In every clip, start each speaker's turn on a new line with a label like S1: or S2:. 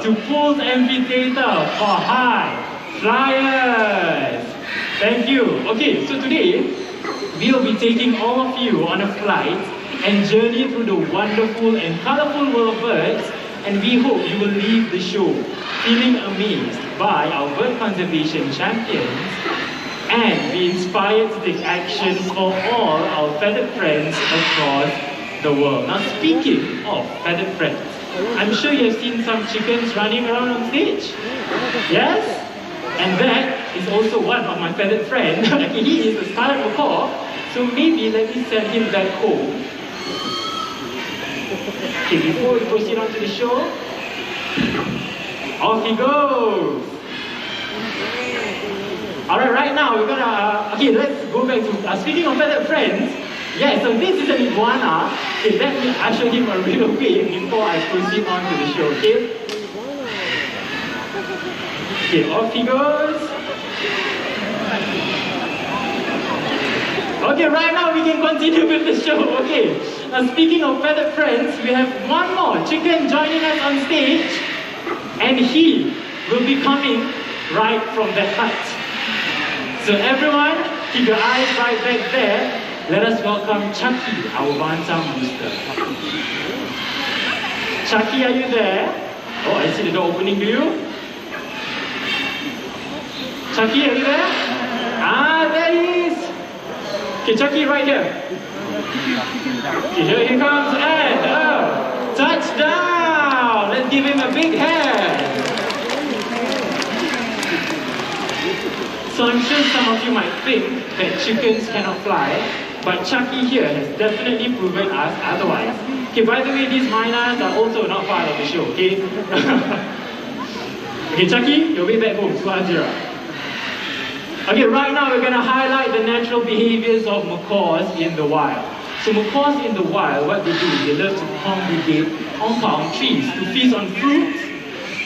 S1: to Pools Amphitheater for high flyers. Thank you. Okay, so today we will be taking all of you on a flight and journey through the wonderful and colorful world of birds, and we hope you will leave the show feeling amazed by our bird conservation champions and be inspired to take action for all our feathered friends across the world. Now speaking of feathered friends, I'm sure you have seen some chickens running around on stage. Yes? And that is also one of my feathered friends. He is a scarlet macaw, so maybe let me send him back home. Okay, before we proceed on to the show, off he goes. Alright, right now we're gonna, okay, let's go back to, speaking of feathered friends, yeah, so this is an iguana. Okay, let me usher him a little bit before I proceed on to the show, okay? Okay, off he goes. Okay, right now we can continue with the show, okay. Now speaking of feathered friends, we have one more chicken joining us on stage, and he will be coming right from the hut. So everyone, keep your eyes right back there. Let us welcome Chucky, our bantam rooster. Chucky, are you there? Oh, I see the door opening to you. Chucky, are you there? Ah, there he is. Okay, Chucky, right here. Okay, here he comes, and touchdown! Let's give him a big hand. So I'm sure some of you might think that chickens cannot fly, but Chucky here has definitely proven us otherwise. Okay, by the way, these miners are also not part of the show, okay? Okay, Chucky, your way back home, 2-0. Okay, right now we're going to highlight the natural behaviors of macaws in the wild. So macaws in the wild, what they do is they love to congregate on palm trees to feast on fruits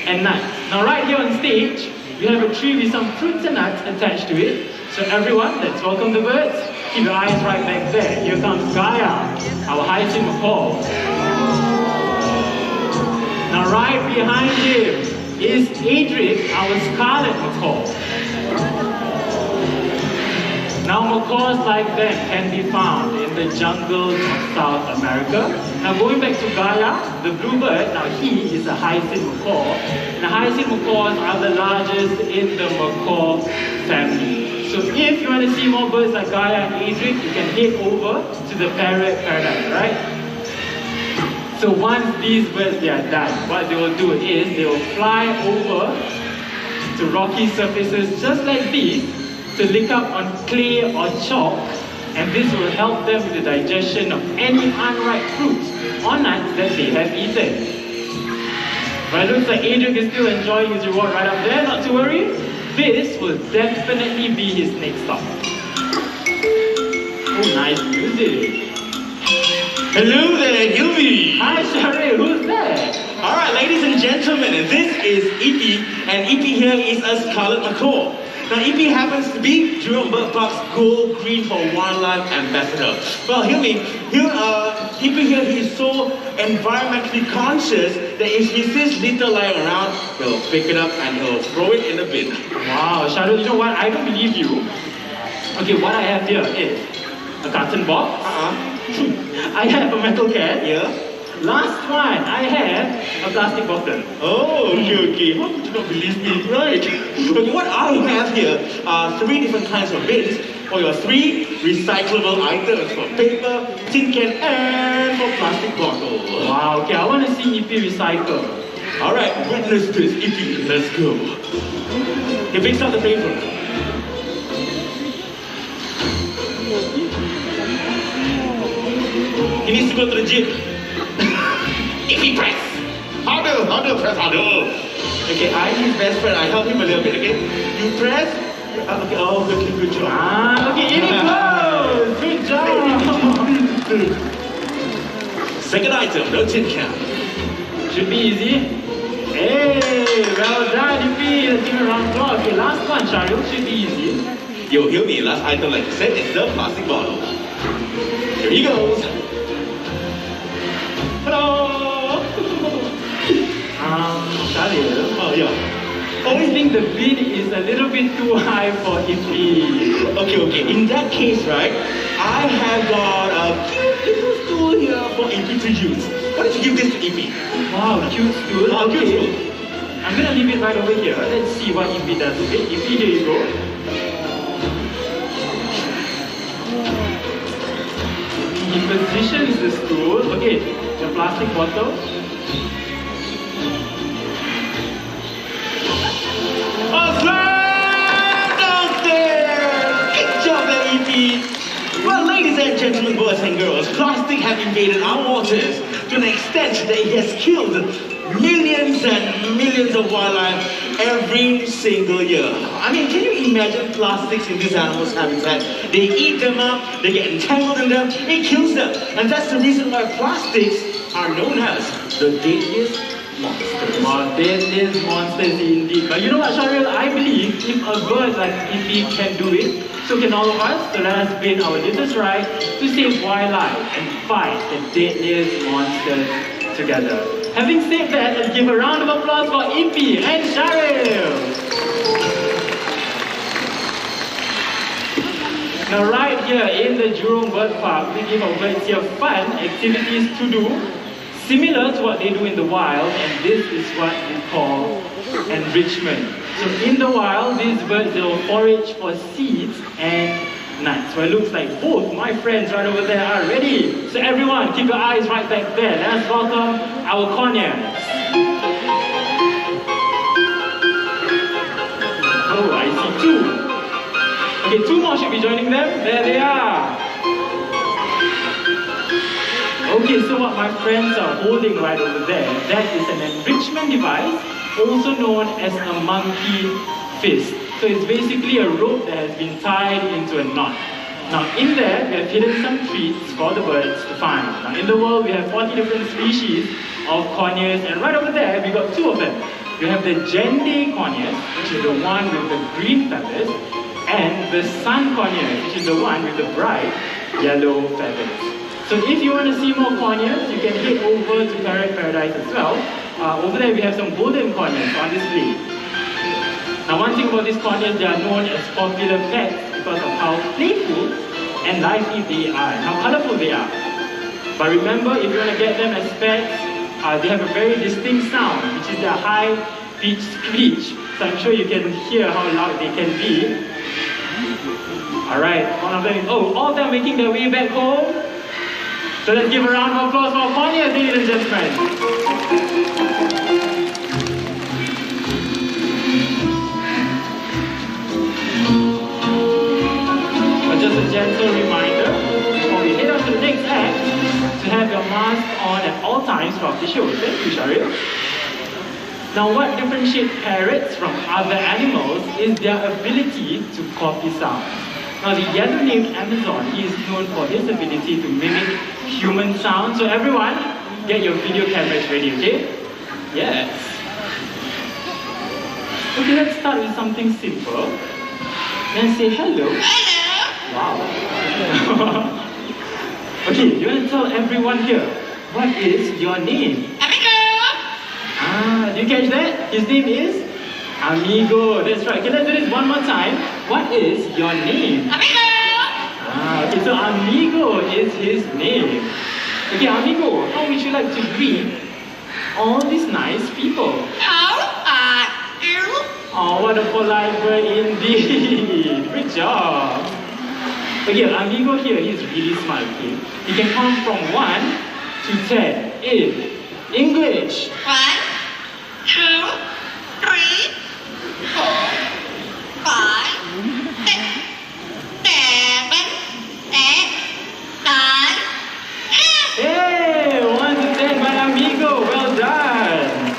S1: and nuts. Now right here on stage, we have a tree with some fruits and nuts attached to it. So everyone, let's welcome the birds. Keep your eyes right back there. Here comes Gaia, our hyacinth macaw. Now right behind him is Adric, our scarlet macaw. Now macaws like them can be found in the jungles of South America. Now going back to Gaia, the bluebird, now he is a hyacinth macaw. And hyacinth macaws are the largest in the macaw family. So if you want to see more birds like Gaia and Adric, you can head over to the parrot paradise, right? So once these birds they are done, what they will do is they will fly over to rocky surfaces just like these to lick up on clay or chalk, and this will help them with the digestion of any unripe fruits or nuts that they have eaten. But it looks like Adric is still enjoying his reward right up there, not to worry. This will definitely be his next stop. Oh, nice music.
S2: Hello there, Gilby.
S1: Hi, Sherry, who's there?
S2: Alright, ladies and gentlemen, this is Ippy, and Ippy here is a scarlet macaw. Now, Ippy happens to be Jurong Bird Park's Go Green for Wildlife Ambassador. Well, Ippy here, he is so environmentally conscious that if he sees litter lying around, he'll pick it up and he'll throw it in the bin.
S1: Wow, Shadow, you know what? I don't believe you. Okay, what I have here is a carton box. I have a metal can.
S2: Yeah.
S1: Last one, I have a plastic bottle.
S2: Oh, okay. How could you not believe me? Right. Okay, what I have here are 3 different kinds of bins for your 3 recyclable items for paper, tin can, and for plastic bottles.
S1: Wow, okay, I want to see Ippy recycle.
S2: Alright, witness this, Ippy. Let's go. He picks up the paper. He needs to go to the gym. Ippy press! Harder, press harder. Okay, I'm his best friend. I help him a little bit, okay? You press. Okay, oh, okay, good job.
S1: Okay, in it goes! Good job!
S2: Second item, no tin can.
S1: Should be easy. Hey, well done, Ippy. Let's give a round of applause. Okay, last one, Shahril. Should be easy.
S2: Yo, hear me. Last item, like I said, is the plastic bottle. Here he goes. Hello!
S1: Shahril, think the bid is a little bit too high for Ippy.
S2: Okay. In that case, right, I have got a cute little stool here for Ippy to use. Why don't you give this to Ippy?
S1: Wow, cute stool.
S2: Cute
S1: Okay.
S2: stool.
S1: I'm gonna leave it right over here. Let's see what Ippy does. Okay, Ippy, here you go. He positions the stool. Okay, the plastic bottle.
S2: Well, ladies and gentlemen, boys and girls, plastic have invaded our waters to an extent that it has killed millions and millions of wildlife every single year. I mean, can you imagine plastics in these animals' habitat? They eat them up, they get entangled in them, it kills them. And that's the reason why plastics are known as the deadliest monsters.
S1: Wow, deadliest monsters indeed. But you know what, Shahril? I believe if a bird like Ippy can do it, so can all of us. So let us bid our littlest right to save wildlife and fight the deadliest monsters together. Having said that, let's give a round of applause for Ippy and Shahril. Now right here in the Jurong Bird Park, we give our birds here fun activities to do, similar to what they do in the wild, and this is what we call enrichment. So in the wild, these birds will forage for seeds and nuts. So it looks like both my friends right over there are ready. So everyone, keep your eyes right back there. Let us welcome our corneas. Oh, I see two. Okay, two more should be joining them. There they are. Okay, so what my friends are holding right over there, that is an enrichment device, also known as a monkey fist. So it's basically a rope that has been tied into a knot. Now in there, we have hidden some treats for the birds to find. Now in the world, we have 40 different species of corneas, and right over there, we got two of them. We have the Gende corneas, which is the one with the green feathers, and the sun corneas, which is the one with the bright yellow feathers. So if you want to see more corneas, you can head over to Parrot Paradise as well. Over there we have some golden corneas on display. Now one thing about these corneas, they are known as popular pets because of how playful and lively they are, and how colorful they are. But remember, if you want to get them as pets, they have a very distinct sound, which is their high-pitched screech. So I'm sure you can hear how loud they can be. Alright, one of them, all of them making their way back home. So let's give a round of applause for corneas, ladies and gentlemen. But just a gentle reminder, before we head on to the next act, to have your mask on at all times throughout the show. Thank you, Shahril. Now what differentiates parrots from other animals is their ability to copy sound. Now the yellow-named Amazon is known for his ability to mimic human sound. So everyone, get your video cameras ready, okay? Yes. Okay, let's start with something simple. Let's say hello. Hello. Wow. Okay, you want to tell everyone here, what is your name? Did you catch that? His name is Amigo. That's right. Okay, let's do this one more time. What is your name? Amigo. Okay, so Amigo is his name. Okay, Amigo, how would you like to greet all these nice people?
S3: How are you?
S1: Oh, what a polite bird indeed. Good job. Okay, Amigo here, he's really smart, okay? He can count from 1 to 10 in English.
S3: 1, 2, 3, 4, 5, 6, 7, 8, 9, 10.
S1: Hey, 1 to 10 by Amigo. Well done.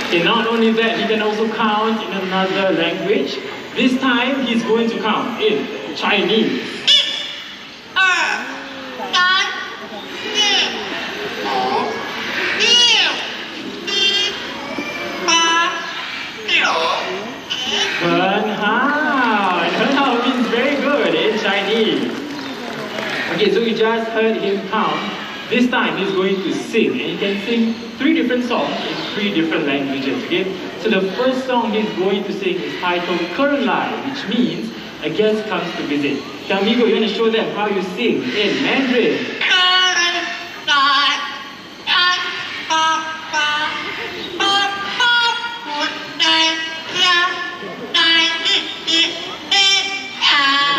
S1: Okay, not only that, he can also count in another language. This time, he's going to count in Chinese.
S3: 1, 2, 3, 4,
S1: Hernhao. And Hernhao means very good in Chinese. Okay, so we just heard him count. This time he's going to sing, and he can sing 3 different songs in 3 different languages. Okay, So the first song he's going to sing is titled Current Line, which means a guest comes to visit. Okay, amigo, you want to show them how you sing in Mandarin.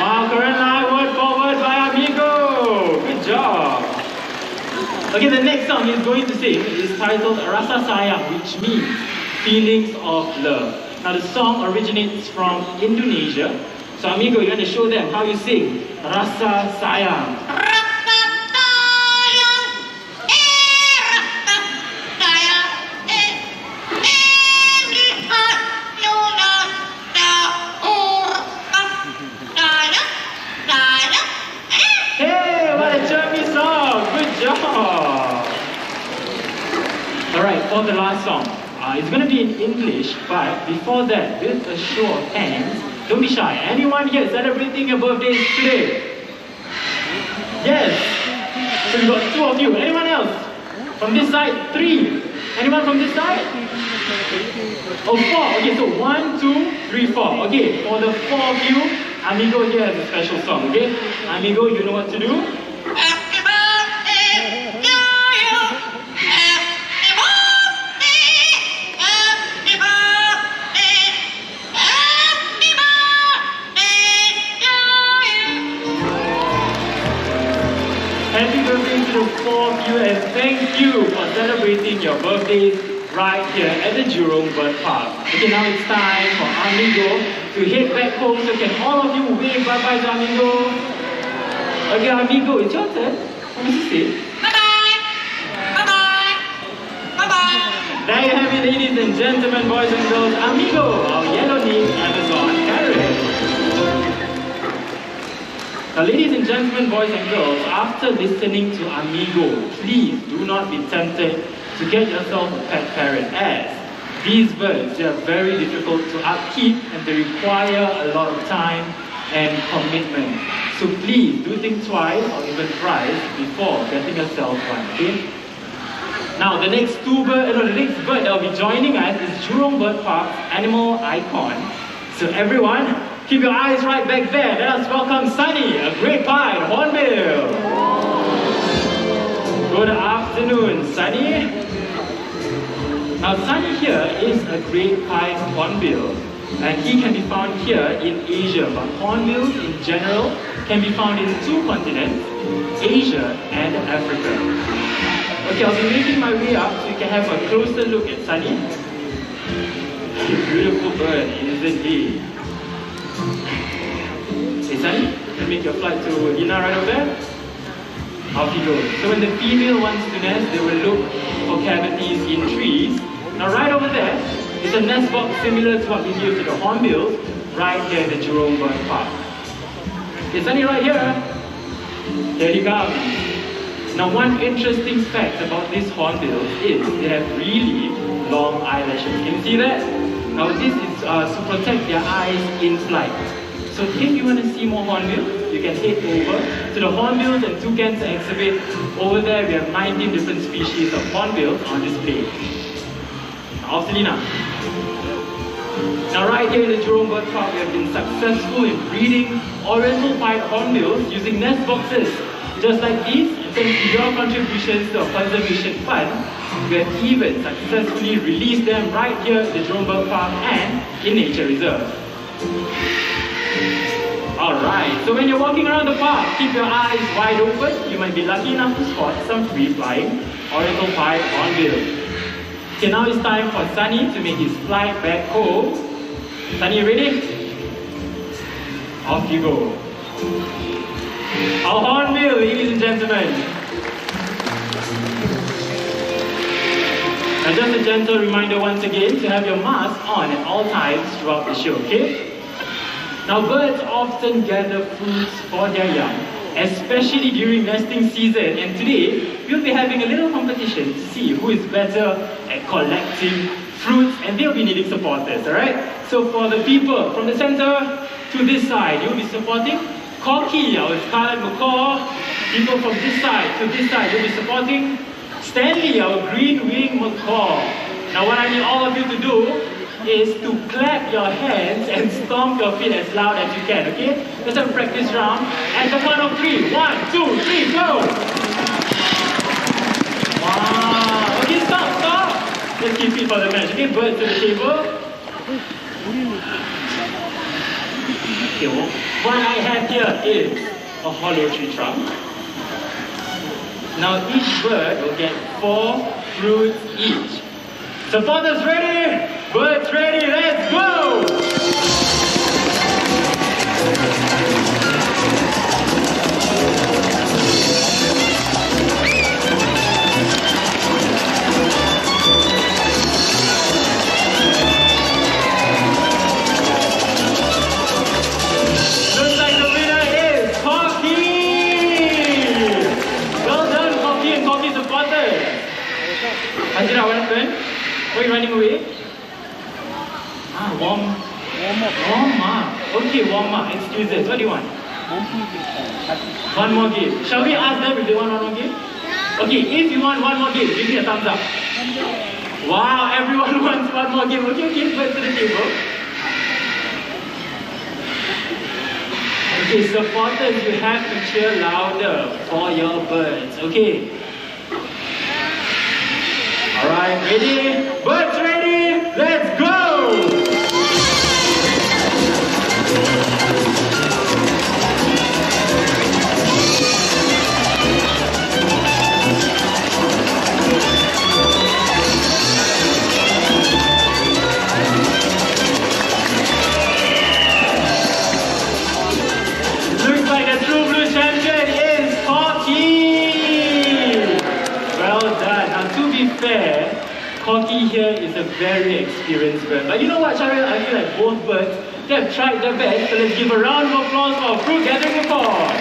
S1: Wow, current line, word for word by amigo. Good job. Okay, the next song he's going to sing is titled Rasa Sayang, which means feelings of love. Now the song originates from Indonesia. So amigo, you want to show them how you sing Rasa Sayang. Hey, what a chirpy song! Good job! Alright, for the last song. It's going to be in English, but before that, with a show of hands, don't be shy. Anyone here celebrating your birthday today? Yes. So we got 2 of you. Anyone else? From this side, 3. Anyone from this side? Oh, 4. Okay, so 1, 2, 3, 4. Okay, for the 4 of you, amigo here has a special song. Okay, amigo, you know what to do? Happy birthday to the 4 of you, and thank you for celebrating your birthdays right here at the Jurong Bird Park. Okay, now it's time for amigo to head back home. So can all of you wave bye-bye to amigo? Okay, amigo, it's your turn. What does he say?
S3: Bye-bye. Bye-bye. Bye-bye.
S1: There you have it, ladies and gentlemen, boys and girls. Amigo, our yellow-named Amazon parrot. Now, ladies and gentlemen, boys and girls, after listening to amigo, please do not be tempted to get yourself a pet parrot, as these birds, they are very difficult to upkeep and they require a lot of time and commitment. So please do think twice or even thrice before getting yourself one, okay? Now the next bird that will be joining us is Jurong Bird Park's animal icon. So everyone, keep your eyes right back there. Let us welcome Sunny, a great pied hornbill. Good afternoon, Sunny. Now Sunny here is a great pied hornbill, and he can be found here in Asia, but hornbills in general can be found in 2 continents, Asia and Africa. Okay, I'll be making my way up so you can have a closer look at Sunny. Beautiful bird, isn't he? Hey Sunny, you can make your flight to Lina right over there. Off you go. So when the female wants to nest, they will look for cavities in trees. Now right over there is a nest box similar to what we give to the hornbills right here at the Jurong Bird Park. Okay, Sunny right here. Here he comes. Now one interesting fact about these hornbills is they have really long eyelashes. Can you see that? Now this is to protect their eyes in flight. So if you want to see more hornbills, you can head over to the Hornbills and Toucans exhibit. Over there we have 19 different species of hornbills on display. Off to Lina. Now right here in the Jurong Bird Park, we have been successful in breeding oriental pied hornbills using nest boxes. Just like these, thanks to your contributions to our conservation fund, we have even successfully released them right here at the Jurong Bird Park and in Nature Reserve. Alright, so when you're walking around the park, keep your eyes wide open. You might be lucky enough to spot some free-flying oriental pied hornbills. Okay, now it's time for Sunny to make his flight back home. Sunny, you ready? Off you go. Our hornbill, ladies and gentlemen. Now just a gentle reminder once again to have your mask on at all times throughout the show, okay? Now birds often gather fruits for their young, especially during nesting season, and today we'll be having a little competition to see who is better at collecting fruits, and they'll be needing supporters, alright? So for the people from the center to this side, you'll be supporting Corky, our scarlet macaw. People from this side to this side, you'll be supporting Stanley, our green-winged macaw. Now what I need all of you to do is to clap your hands and stomp your feet as loud as you can, okay? Let's have a practice round. At the count of 3, 1, 2, 3, go! Wow, okay, stop. Let's keep it for the match, okay? Bird to the table. Okay, what I have here is a hollow tree trunk. Now each bird will get 4 fruits each. Supporters ready? Birds ready? Let's go! Looks like the winner is Cocky! Well done, Cocky and Cocky supporters. Hajira, what happened? Why are you running away? Warm up. Okay, warm up. Excuses. What do you want? One more game. Shall we ask them if they want one more game? Okay, if you want one more game, give me a thumbs up. Wow, everyone wants one more game. Okay, back to the table. Okay, supporters, you have to cheer louder for your birds. Okay. Alright, ready? Birds ready? Let's go! Looks like the true blue champion is Corky! Well done. Now to be fair, Corky here is a very experienced bird. But you know what, Cheryl? I feel like both birds, they have tried their best. So let's give a round of applause for our fruit gathering report.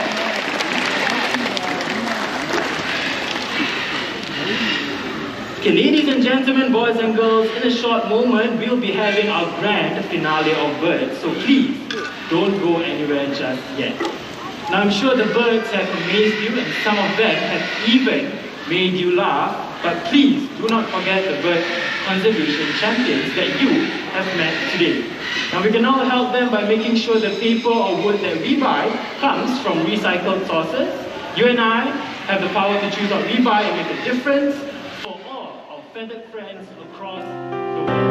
S1: Okay, ladies and gentlemen, boys and girls, in a short moment, we'll be having our grand finale of birds. So please, don't go anywhere just yet. Now I'm sure the birds have amazed you and some of them have even made you laugh. But please do not forget the bird conservation champions that you have met today. Now we can all help them by making sure the paper or wood that we buy comes from recycled sources. You and I have the power to choose what we buy and make a difference for all our feathered friends across the world.